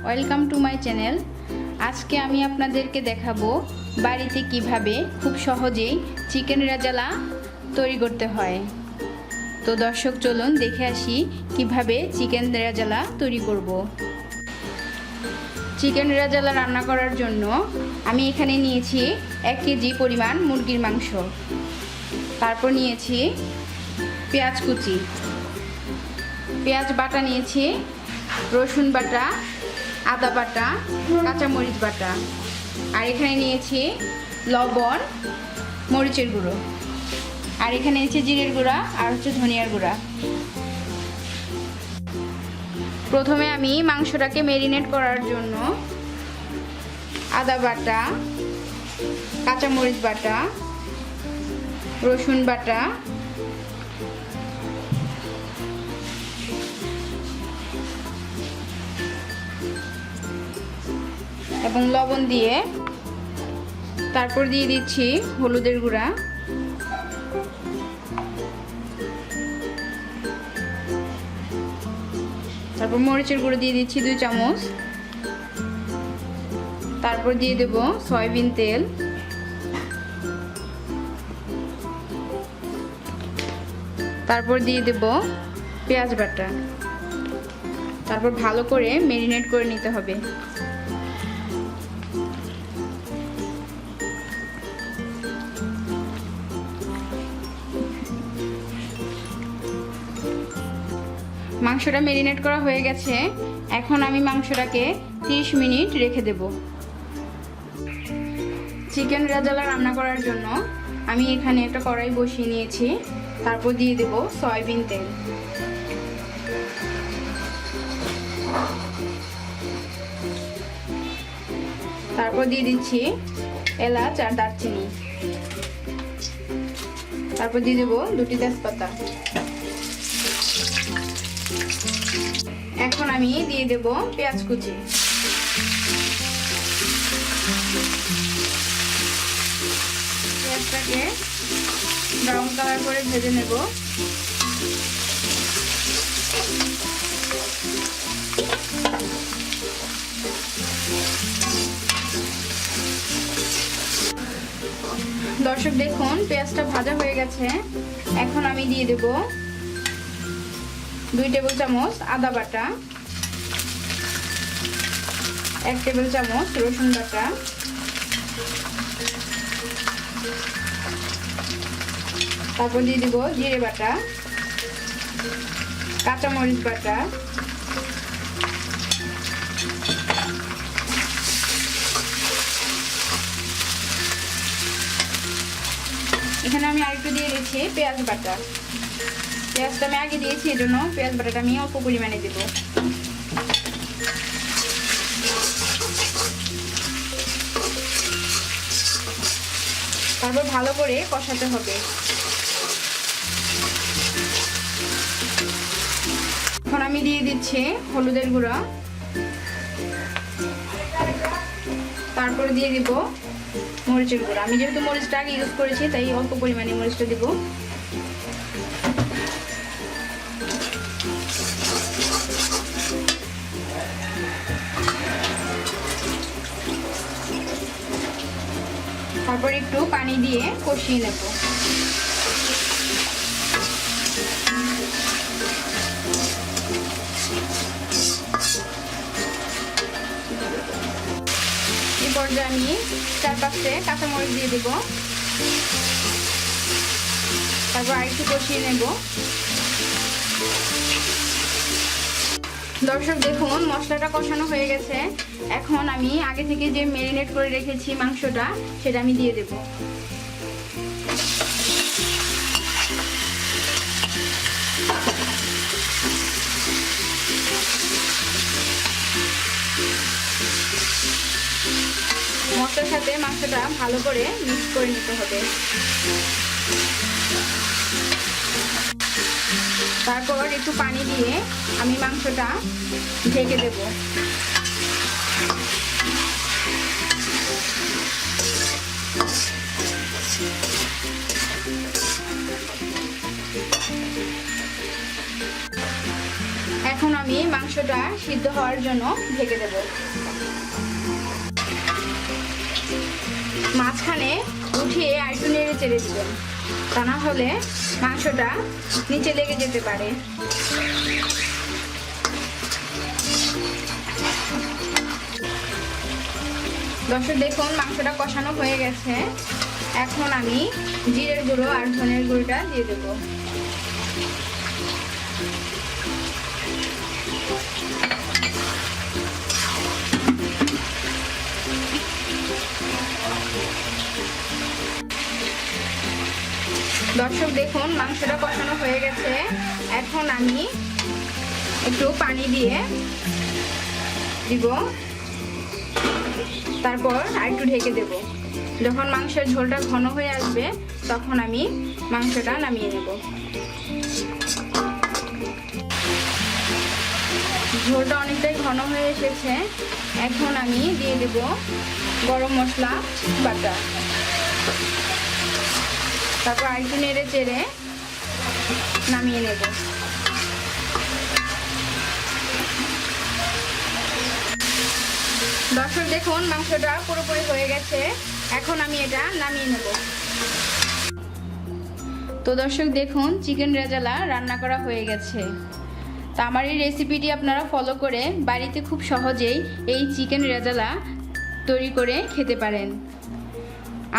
Welcome to my channel. আজকে আমি আপনাদেরকে দেখাবো বাড়িতে কিভাবে খুব সহজেই চিকেন রেজালা তৈরি করতে হয়। তো দর্শক চলুন দেখে আসি কিভাবে চিকেন রেজালা তৈরি করব। চিকেন রেজালা রান্না করার জন্য আমি এখানে নিয়েছি 1 কেজি পরিমাণ মুরগির মাংস, তারপর নিয়েছি পেঁয়াজ কুচি, পেঁয়াজ বাটা নিয়েছি, রসুন বাটা, আদা বাটা, কাঁচামরিচ বাটা, আর এখানে নিয়েছি লবণ, মরিচের গুঁড়ো, আর এখানে নিয়েছি জিরের গুঁড়া আর ধনিয়ার গুঁড়া। প্রথমে আমি মাংসটাকে ম্যারিনেট করার জন্য আদা বাটা, কাঁচামরিচ বাটা, রসুন বাটা, এবং লবণ দিয়ে তারপর দিয়ে দিচ্ছি হলুদের গুঁড়া, তারপর মরিচের গুঁড়ো দিয়ে দিচ্ছি 2 চামচ, তারপর দিয়ে দেব সয়াবিন তেল, তারপর দিয়ে দেব পেঁয়াজ বাটা, তারপর ভালো করে ম্যারিনেট করে নিতে হবে। মাংসটা ম্যারিনেট করা হয়ে গেছে। এখন আমি মাংসটাকে 30 মিনিট রেখে দেব। চিকেন রেজালা রান্না করার জন্য আমি এখানে একটা কড়াই বসিয়ে নিয়েছি, তারপর দিয়ে দেব সয়াবিন তেল, তারপর দিয়ে দিচ্ছি এলাচ আর দারচিনি, তারপর দিয়ে দেব 2টি তেজপাতা। এখন আমি দিয়ে দেব পেঁয়াজ কুচি, পেঁয়াজটাকে ব্রাউন কালার করে ভেজে নেব। দর্শক দেখুন পেঁয়াজটা ভাজা হয়ে গেছে। এখন আমি দিয়ে দেব 2 টেবিল চামচ আদা বাটা, 1 টেবিল চামচ রসুন বাটা, তারপর দিয়ে দেব জিরে বাটা, কাঁচামরিচ বাটা, এখানে আমি আরেকটু দিয়ে দিচ্ছি পেঁয়াজ বাটা। পেঁয়াজটা আমি আগে দিয়েছি, এজন্য পেঁয়াজ বাটাটা আমি অল্প পরিমাণে দেব। তারপর ভালো করে কষাতে হবে। এখন আমি দিয়ে দিচ্ছি হলুদের গুঁড়া, তারপর দিয়ে দিব মরিচের গুঁড়া। আমি যেহেতু মরিচটা আগে ইউজ করেছি তাই অল্প পরিমাণে মরিচটা দিব। তারপর একটু পানি দিয়ে কষিয়ে নেব। এই পর্যায়ে আমি 4-5টে কাঁচামরিচ দিয়ে দেব, তারপর আরেকটু কষিয়ে নেব। দর্শক দেখুন মশলাটা কষানো হয়ে গেছে। এখন আমি আগে থেকে যে ম্যারিনেট করে রেখেছি মাংসটা, সেটা আমি দিয়ে দেব। মশলার সাথে মাংসটা ভালো করে মিক্স করে নিতে হবে। তারপর একটু পানি দিয়ে আমি মাংসটা ঢেকে দেব। এখন আমি আমি মাংসটা সিদ্ধ হওয়ার জন্য ঢেকে দেব। মাঝখানে উঠিয়ে আরেকটু নেড়ে চেড়ে দিবেন, তা না হলে মাংসটা নিচে লেগে যেতে পারে। দর্শক দেখুন মাংসটা কষানো হয়ে গেছে। এখন আমি জিরের গুঁড়ো আর ধনের গুঁড়োটা দিয়ে দেব। দর্শক দেখুন মাংসটা কষানো হয়ে গেছে। এখন আমি একটু পানি দিয়ে দিব, তারপর আরেকটু ঢেকে দেব। যখন মাংসের ঝোলটা ঘন হয়ে আসবে তখন আমি মাংসটা নামিয়ে নেব। ঝোলটা অনেকটাই ঘন হয়ে এসেছে। এখন আমি দিয়ে দেব গরম মশলা বাটা, তারপর আরেকটু নেড়ে চেড়ে নামিয়ে নেব। দর্শক দেখুন মাংসটা পুরোপুরি হয়ে গেছে। এখন আমি এটা নামিয়ে নেব। তো দর্শক দেখুন চিকেন রেজালা রান্না করা হয়ে গেছে। তো আমার এই রেসিপিটি আপনারা ফলো করে বাড়িতে খুব সহজেই এই চিকেন রেজালা তৈরি করে খেতে পারেন।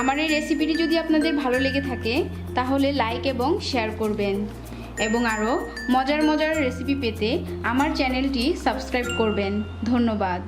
আমার এই রেসিপিটি যদি আপনাদের ভালো লেগে থাকে তাহলে লাইক এবং শেয়ার করবেন, এবং আরও মজার মজার রেসিপি পেতে আমার চ্যানেলটি সাবস্ক্রাইব করবেন। ধন্যবাদ।